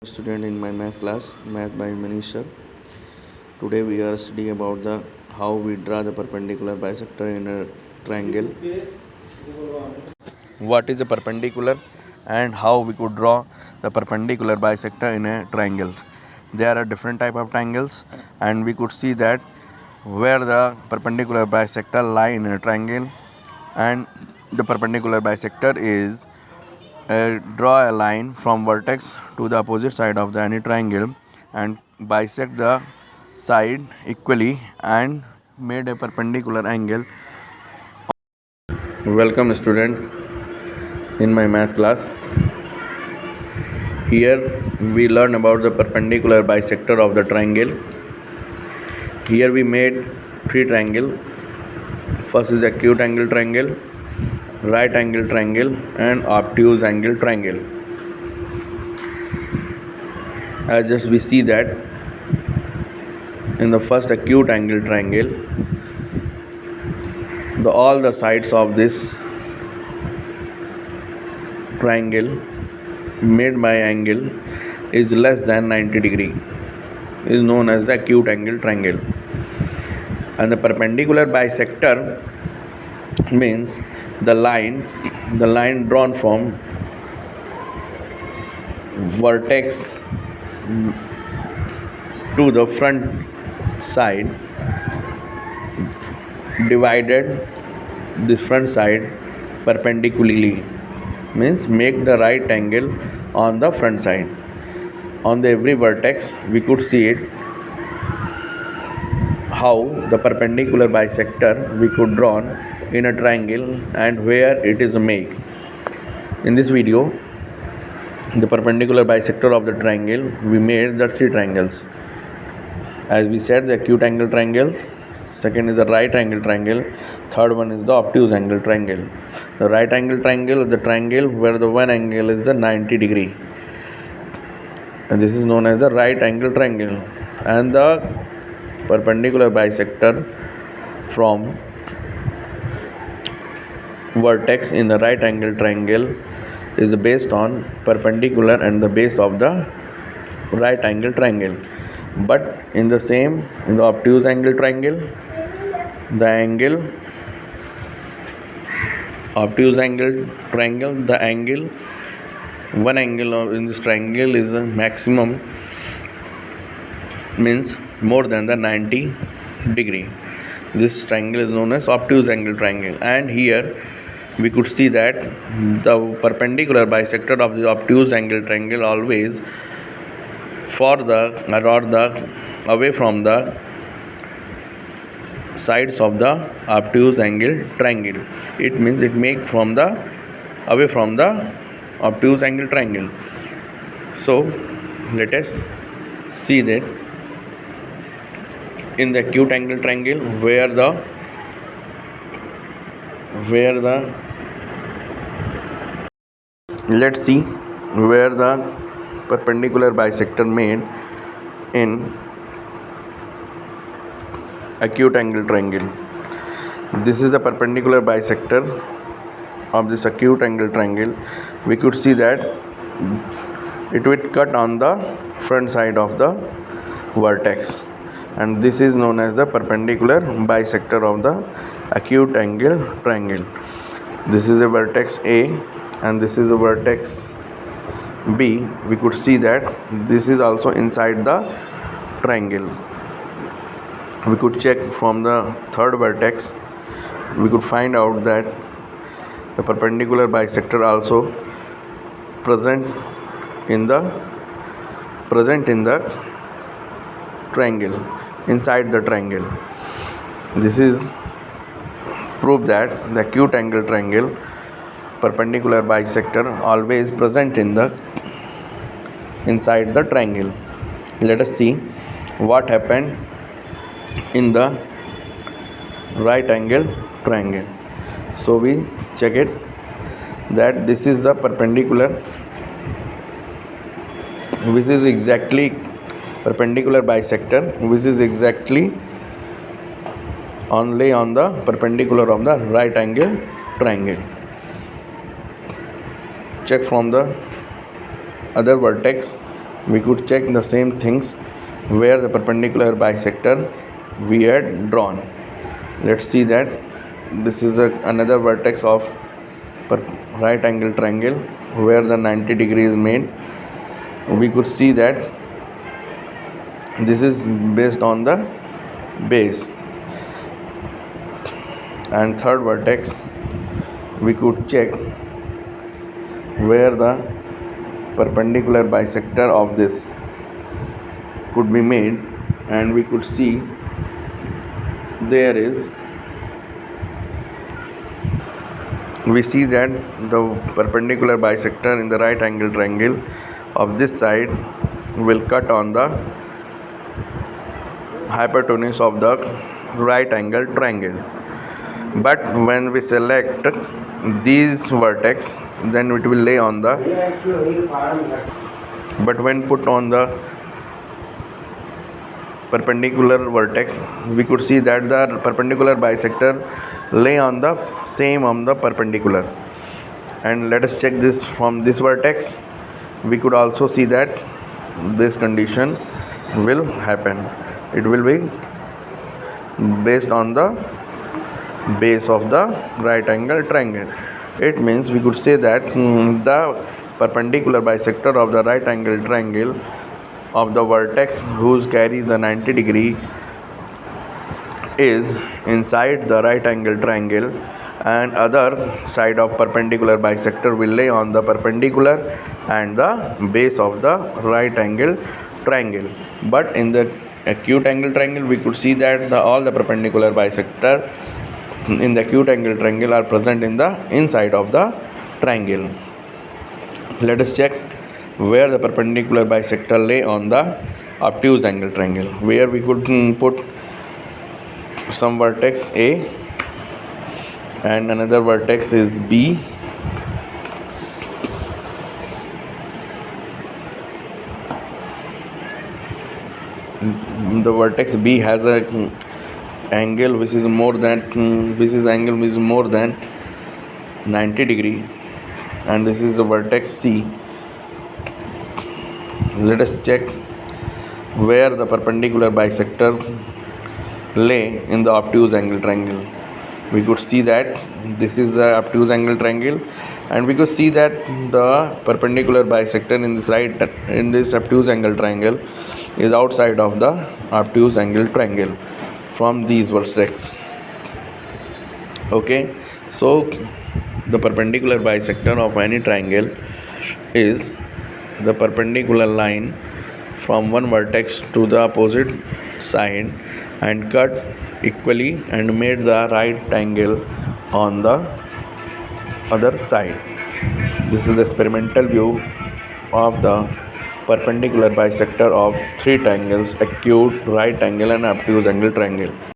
Student in my math class, Math by Manish sir. Today we are studying about the how we draw the perpendicular bisector in a triangle. What is a perpendicular and how we could draw the perpendicular bisector in a triangle. There are different type of triangles and we could see that where the perpendicular bisector lie in a triangle and the perpendicular bisector is draw a line from vertex to the opposite side of the any triangle and bisect the side equally and made a perpendicular angle. Welcome student in my math class. Here we learn about the perpendicular bisector of the triangle. Here we made three triangle. First is acute angle triangle, right angle triangle and obtuse angle triangle. As just we see that in the first acute angle triangle, all the sides of this triangle made by angle is less than 90 degree is known as the acute angle triangle. And the perpendicular bisector means the line drawn from vertex to the front side divided the front side perpendicularly, means make the right angle on the front side. On the every vertex we could see it how the perpendicular bisector we could draw in a triangle and where it is made. In this video, the perpendicular bisector of the triangle, we made the three triangles. As we said, the acute angle triangle, second is the right angle triangle, third one is the obtuse angle triangle. The right angle triangle is the triangle where the one angle is the 90 degree, and this is known as the right angle triangle. And the perpendicular bisector from vertex in the right angle triangle is based on perpendicular and the base of the right angle triangle. But in the obtuse angle triangle, the angle one angle in this triangle is a maximum, means more than the 90 degree. This triangle is known as obtuse angle triangle. And here we could see that the perpendicular bisector of the obtuse angle triangle always away from the sides of the obtuse angle triangle. It means it make away from the obtuse angle triangle. So let us see that in the acute angle triangle where let's see where the perpendicular bisector made in acute angle triangle. This is the perpendicular bisector of this acute angle triangle. We could see that it would cut on the front side of the vertex, and this is known as the perpendicular bisector of the acute angle triangle. This is a vertex A and this is a vertex B. We could see that this is also inside the triangle. We could check from the third vertex. We could find out that the perpendicular bisector also present in the triangle, inside the triangle. This is proof that the acute angle triangle perpendicular bisector always present inside the triangle. Let us see what happened in the right angle triangle. So we check it that this is the perpendicular, which is exactly perpendicular bisector, which is exactly only on the perpendicular of the right angle triangle. Check from the other vertex we could check the same things where the perpendicular bisector we had drawn. Let's see that this is another vertex of right angle triangle where the 90 degree is made. We could see that this is based on the base. And third vertex, we could check where the perpendicular bisector of this could be made, and we could see there is, we see that the perpendicular bisector in the right angle triangle of this side will cut on the hypotenuse of the right angle triangle. But when we select these vertex, then it will lay on the, but when put on the perpendicular vertex, we could see that the perpendicular bisector lay on the same on the perpendicular. And let us check this from this vertex. We could also see that this condition will happen. It will be based on the base of the right angle triangle. It means we could say that the perpendicular bisector of the right angle triangle of the vertex whose carries the 90 degree is inside the right angle triangle, and other side of perpendicular bisector will lay on the perpendicular and the base of the right angle triangle. But in the acute angle triangle, we could see that all the perpendicular bisector in the acute angle triangle are present in the inside of the triangle. Let us check where the perpendicular bisector lay on the obtuse angle triangle, where we could put some vertex A and another vertex is B. The vertex B has a angle which is more than 90 degree, and this is the vertex C. Let us check where the perpendicular bisector lay in the obtuse angle triangle. We could see that this is the obtuse angle triangle, and we could see that the perpendicular bisector in this obtuse angle triangle is outside of the obtuse angle triangle from these vertex. Okay, so the perpendicular bisector of any triangle is the perpendicular line from one vertex to the opposite side and cut equally and made the right angle on the other side. This is the experimental view of the perpendicular bisector of three triangles: acute, right angle and obtuse angle triangle.